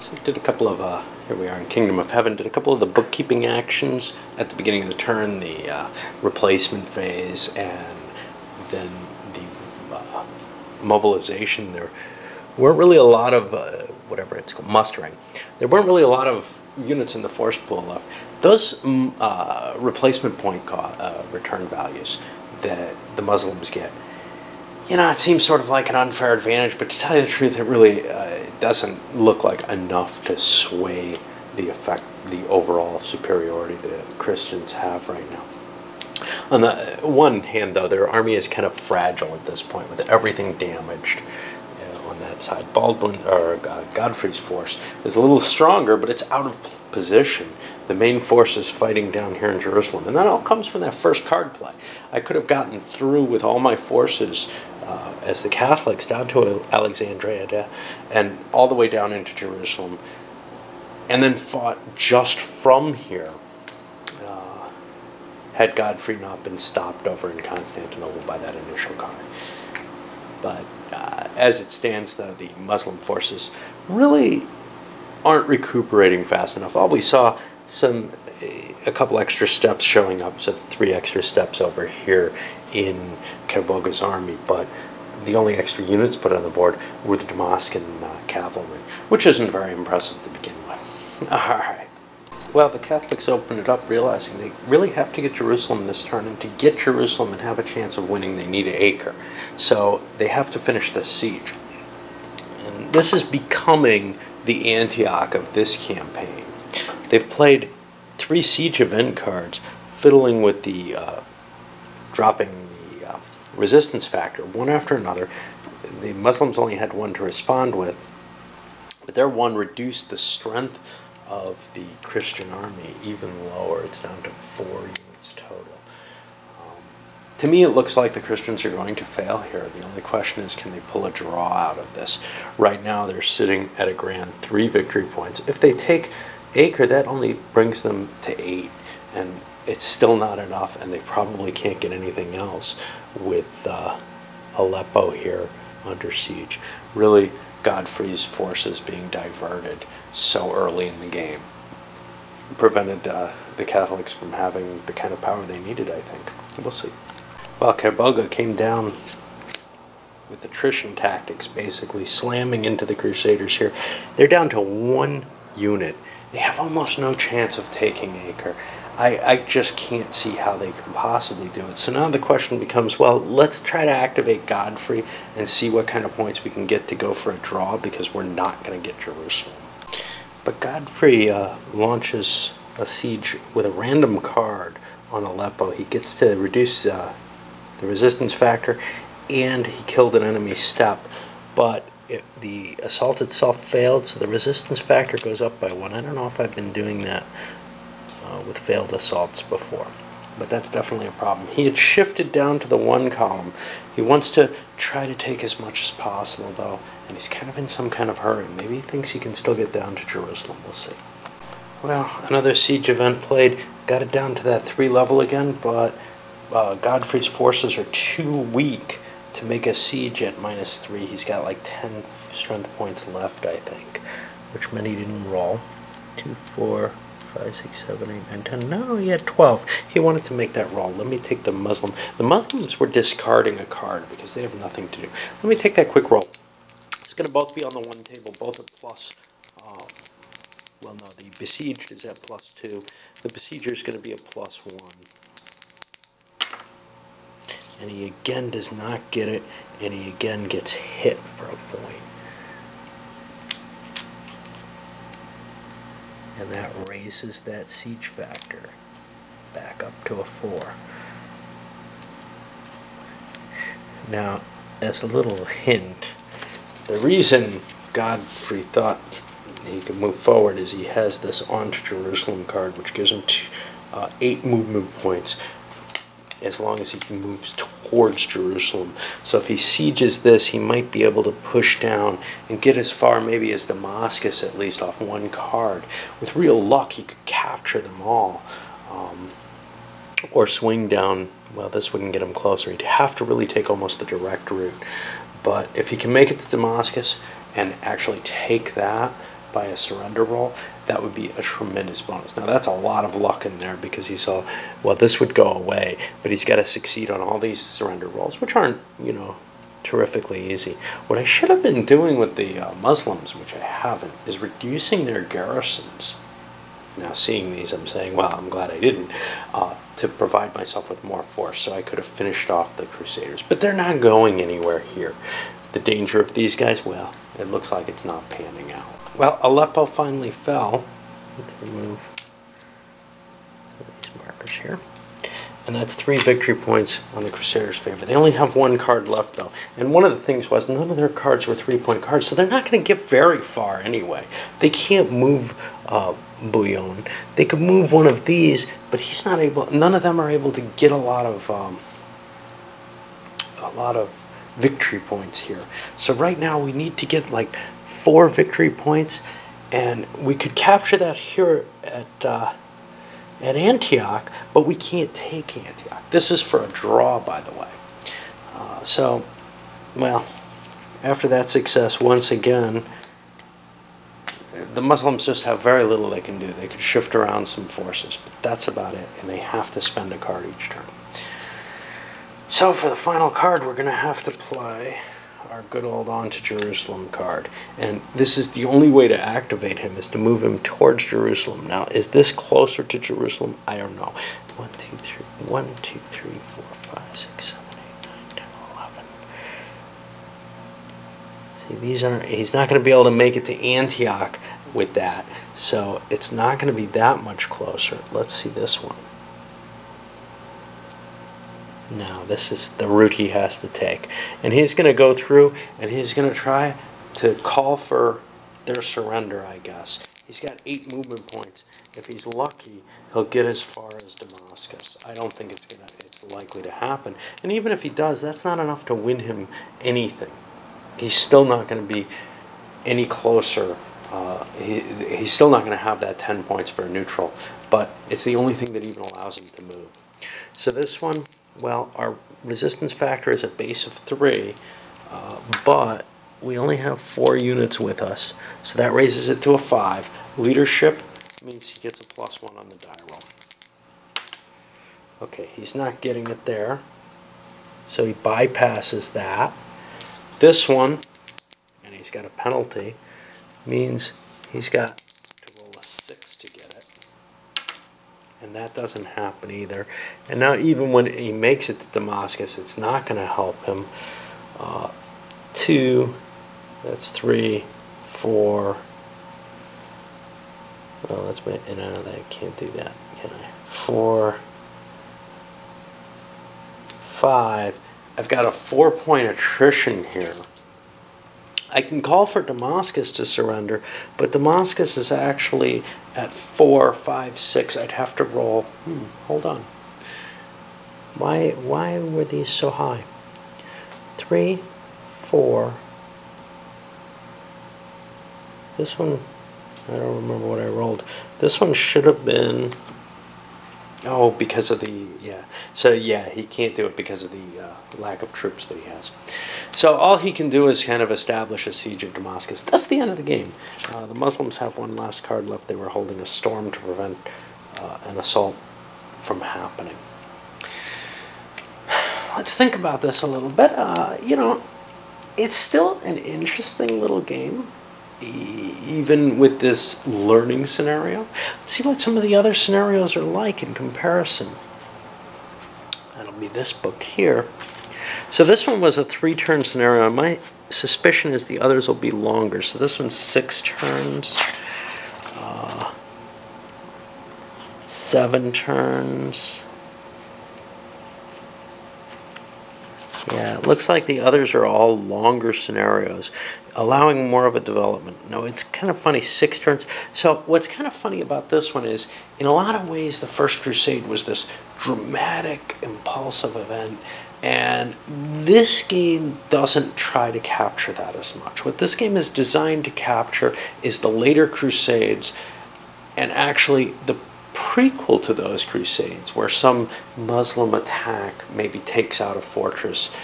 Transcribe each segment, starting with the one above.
So did a couple of, here we are in Kingdom of Heaven, did a couple of the bookkeeping actions at the beginning of the turn, the replacement phase, and then the mobilization. There weren't really a lot of, whatever it's called, mustering. There weren't really a lot of units in the force pool left. Those replacement point return values that the Muslims get, you know, it seems sort of like an unfair advantage, but to tell you the truth, it really doesn't look like enough to sway the overall superiority the Christians have right now. On the one hand, though, their army is kind of fragile at this point, with everything damaged on that side. Godfrey's force is a little stronger, but it's out of position. The main force is fighting down here in Jerusalem, and that all comes from that first card play. I could have gotten through with all my forces as the Catholics down to Alexandria and all the way down into Jerusalem, and then fought just from here had Godfrey not been stopped over in Constantinople by that initial card. But as it stands, though, the Muslim forces really aren't recuperating fast enough. All we saw a couple extra steps showing up, so 3 extra steps over here in Kerboga's army, but the only extra units put on the board were the Damascus cavalry, which isn't very impressive to begin with. Alright. Well, the Catholics opened it up, realizing they really have to get Jerusalem this turn, and to get Jerusalem and have a chance of winning, they need an Acre. So they have to finish this siege. And this is becoming the Antioch of this campaign. They've played 3 siege event cards, fiddling with the dropping the resistance factor one after another. The Muslims only had 1 to respond with, but their 1 reduced the strength of the Christian army even lower. It's down to 4 units total. To me, it looks like the Christians are going to fail here. The only question is, can they pull a draw out of this? Right now, they're sitting at a grand 3 victory points. If they take Acre, that only brings them to 8, and it's still not enough, and they probably can't get anything else with Aleppo here under siege. Really, Godfrey's forces being diverted so early in the game prevented the Catholics from having the kind of power they needed, I think. We'll see. Well, Kerboga came down with attrition tactics, basically slamming into the Crusaders here. They're down to 1 unit. They have almost no chance of taking Acre. I just can't see how they can possibly do it. So now the question becomes, well, let's try to activate Godfrey and see what kind of points we can get to go for a draw, because we're not going to get Jerusalem. But Godfrey launches a siege with a random card on Aleppo. He gets to reduce the resistance factor, and he killed an enemy step. But the assault itself failed, so the resistance factor goes up by 1. I don't know if I've been doing that with failed assaults before, but that's definitely a problem. He had shifted down to the 1 column. He wants to try to take as much as possible, though, and he's kind of in some kind of hurry. Maybe he thinks he can still get down to Jerusalem. We'll see. Well, another siege event played. Got it down to that 3 level again, but Godfrey's forces are too weak to make a siege at -3. He's got like 10 strength points left, I think, which meant he didn't roll. 2, 4, 5, 6, 7, 8, 9, 10. No, he had 12. He wanted to make that roll. Let me take the Muslim. The Muslims were discarding a card because they have nothing to do. Let me take that quick roll. It's going to both be on the 1 table, both at plus. Well, no, the besieged is at +2. The besieger is going to be a +1. And he again does not get it, and he again gets hit for a point. And that raises that siege factor back up to a 4. Now, as a little hint, the reason Godfrey thought he could move forward is he has this On to Jerusalem card, which gives him 8 movement points as long as he moves towards Jerusalem. So if he sieges this, he might be able to push down and get as far maybe as Damascus, at least off 1 card. With real luck, he could capture them all. Or swing down. Well, this wouldn't get him closer. He'd have to really take almost the direct route. But if he can make it to Damascus and actually take that, by a surrender roll, that would be a tremendous bonus. Now that's a lot of luck in there because he saw, well, this would go away, but he's got to succeed on all these surrender rolls, which aren't, you know, terrifically easy. What I should have been doing with the Muslims, which I haven't, is reducing their garrisons. Now seeing these, I'm saying, well, I'm glad I didn't, to provide myself with more force so I could have finished off the Crusaders. But they're not going anywhere here. The danger of these guys, well, it looks like it's not panning out. Well, Aleppo finally fell. Let's remove these markers here. And that's 3 victory points on the Crusaders' favor. They only have 1 card left, though. And one of the things was none of their cards were 3-point cards, so they're not going to get very far anyway. They can't move Bouillon. They could move one of these, but he's not able. None of them are able to get a lot of victory points here. So right now we need to get like 4 victory points, and we could capture that here at Antioch, but we can't take Antioch. This is for a draw, by the way. So, well, after that success, once again, the Muslims just have very little they can do. They could shift around some forces, but that's about it, and they have to spend a card each turn. So for the final card, we're going to have to play our good old On to Jerusalem card. And this is the only way to activate him, is to move him towards Jerusalem. Now, is this closer to Jerusalem? I don't know. 1, 2, 3, 1, 2, 3, 4, 5, 6, 7, 8, 9, 10, 11. See, these aren't, he's not going to be able to make it to Antioch with that. So it's not going to be that much closer. Let's see this one. Now, this is the route he has to take. And he's going to go through and he's going to try to call for their surrender, I guess. He's got 8 movement points. If he's lucky, he'll get as far as Damascus. I don't think it's likely to happen. And even if he does, that's not enough to win him anything. He's still not going to be any closer. He's still not going to have that 10 points for a neutral. But it's the only thing that even allows him to move. So this one, well, our resistance factor is a base of 3, but we only have 4 units with us, so that raises it to a 5. Leadership means he gets a +1 on the die roll. Okay, he's not getting it there, so he bypasses that. This one, and he's got a penalty, means he's got to roll a 6 to get it. And that doesn't happen either. And now even when he makes it to Damascus, it's not going to help him. 2, that's 3, 4. Well, that's my, no, I can't do that, can I? 4, 5. I've got a 4-point attrition here. I can call for Damascus to surrender, but Damascus is actually at 4, 5, 6. I'd have to roll. Hold on. Why were these so high? 3, 4. This one, I don't remember what I rolled. This one should have been. Oh, because of the, yeah. So, yeah, he can't do it because of the lack of troops that he has. So all he can do is kind of establish a siege of Damascus. That's the end of the game. The Muslims have one last card left. They were holding a storm to prevent an assault from happening. Let's think about this a little bit. You know, it's still an interesting little game, even with this learning scenario. Let's see what some of the other scenarios are like in comparison. That'll be this book here. So this one was a 3-turn scenario. My suspicion is the others will be longer. So this one's 6 turns, 7 turns. Yeah, it looks like the others are all longer scenarios, allowing more of a development. No, it's kind of funny, 6 turns. So what's kind of funny about this one is, in a lot of ways, the First Crusade was this dramatic, impulsive event. And this game doesn't try to capture that as much. What this game is designed to capture is the later Crusades, and actually the prequel to those Crusades, where some Muslim attack maybe takes out a fortress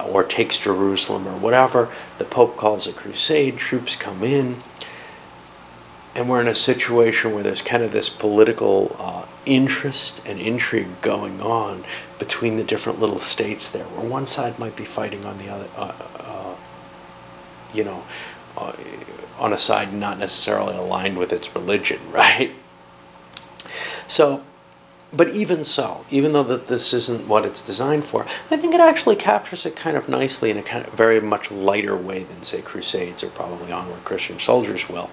or takes Jerusalem or whatever. The Pope calls a crusade, troops come in. and we're in a situation where there's kind of this political interest and intrigue going on between the different little states there, where one side might be fighting on the other, you know, on a side not necessarily aligned with its religion, right? So, but even so, even though that this isn't what it's designed for, I think it actually captures it kind of nicely in a kind of very much lighter way than, say, Crusades or probably Onward Christian Soldiers will.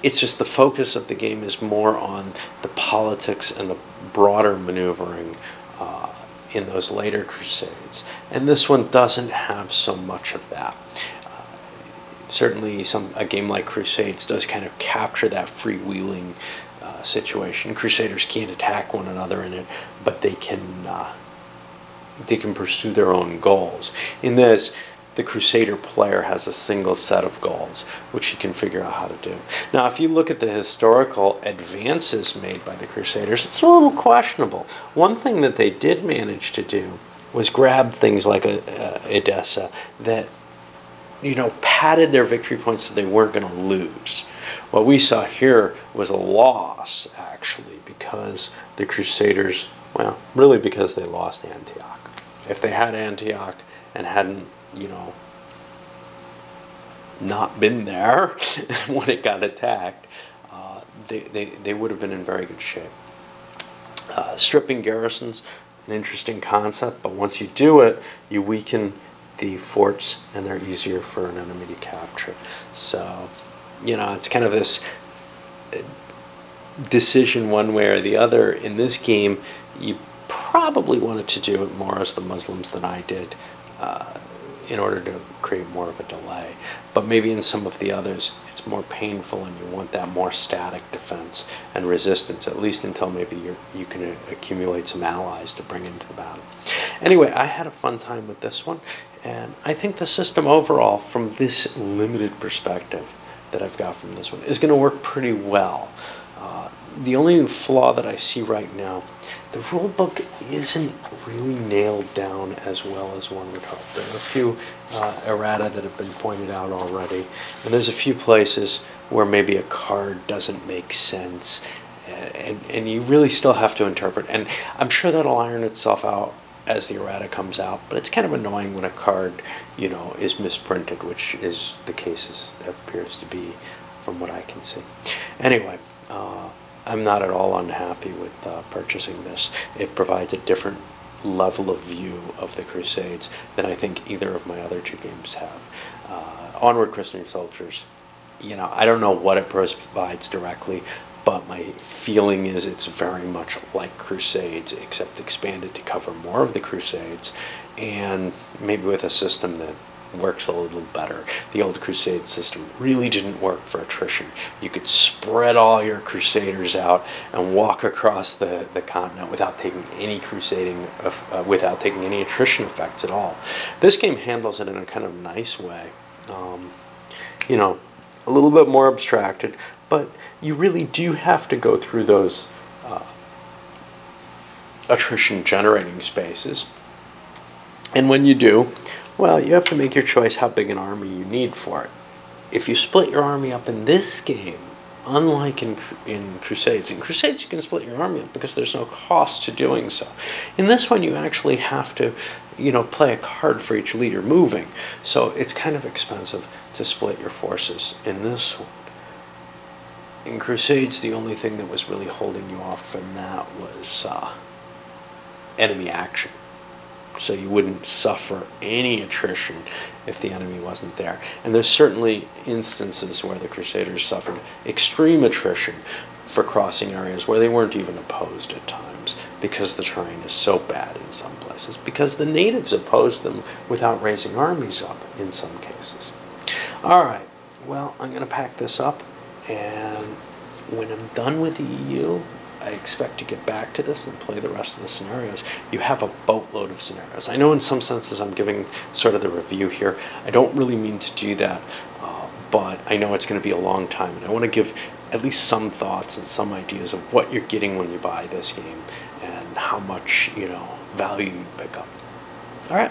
It's just the focus of the game is more on the politics and the broader maneuvering in those later Crusades. And this one doesn't have so much of that. Certainly a game like Crusades does kind of capture that freewheeling situation. Crusaders can't attack one another in it, but they can pursue their own goals. In this, the Crusader player has a single set of goals, which he can figure out how to do. Now, if you look at the historical advances made by the Crusaders, it's a little questionable. One thing that they did manage to do was grab things like Edessa that, you know, padded their victory points so they weren't going to lose. What we saw here was a loss, actually, because the Crusaders, well, really because they lost Antioch. If they had Antioch and hadn't, you know, not been there when it got attacked, they would have been in very good shape. Stripping garrisons, an interesting concept, but once you do it, you weaken the forts and they're easier for an enemy to capture. So, you know, it's kind of this decision one way or the other. In this game, you probably wanted to do it more as the Muslims than I did, in order to create more of a delay. But maybe in some of the others, it's more painful and you want that more static defense and resistance, at least until maybe you can accumulate some allies to bring into the battle. Anyway, I had a fun time with this one, and I think the system overall, from this limited perspective that I've got from this one, is going to work pretty well. The only flaw that I see right now, the rulebook isn't really nailed down as well as one would hope. There are a few errata that have been pointed out already, and there's a few places where maybe a card doesn't make sense, and you really still have to interpret. And I'm sure that'll iron itself out as the errata comes out, but it's kind of annoying when a card, you know, is misprinted, which is the case as it appears to be from what I can see. Anyway, I'm not at all unhappy with purchasing this. It provides a different level of view of the Crusades than I think either of my other two games have. Onward Christian Soldiers, you know, I don't know what it provides directly, but my feeling is it's very much like Crusades, except expanded to cover more of the Crusades, and maybe with a system that works a little better. The old Crusade system really didn't work for attrition. You could spread all your Crusaders out and walk across the continent without taking any without taking any attrition effects at all. This game handles it in a kind of nice way. You know, a little bit more abstracted, but you really do have to go through those attrition generating spaces. And when you do, well, you have to make your choice how big an army you need for it. If you split your army up in this game, unlike in Crusades you can split your army up because there's no cost to doing so. In this one, you actually have to, you know, play a card for each leader moving. So it's kind of expensive to split your forces in this one. In Crusades, the only thing that was really holding you off from that was enemy action. So you wouldn't suffer any attrition if the enemy wasn't there. And there's certainly instances where the Crusaders suffered extreme attrition for crossing areas where they weren't even opposed at times, because the terrain is so bad in some places, because the natives opposed them without raising armies up in some cases. Alright, well, I'm going to pack this up, and when I'm done with the EU, I expect to get back to this and play the rest of the scenarios. You have a boatload of scenarios. I know in some senses I'm giving sort of the review here. I don't really mean to do that, but I know it's going to be a long time, and I want to give at least some thoughts and some ideas of what you're getting when you buy this game and how much, you know, value you pick up. All right.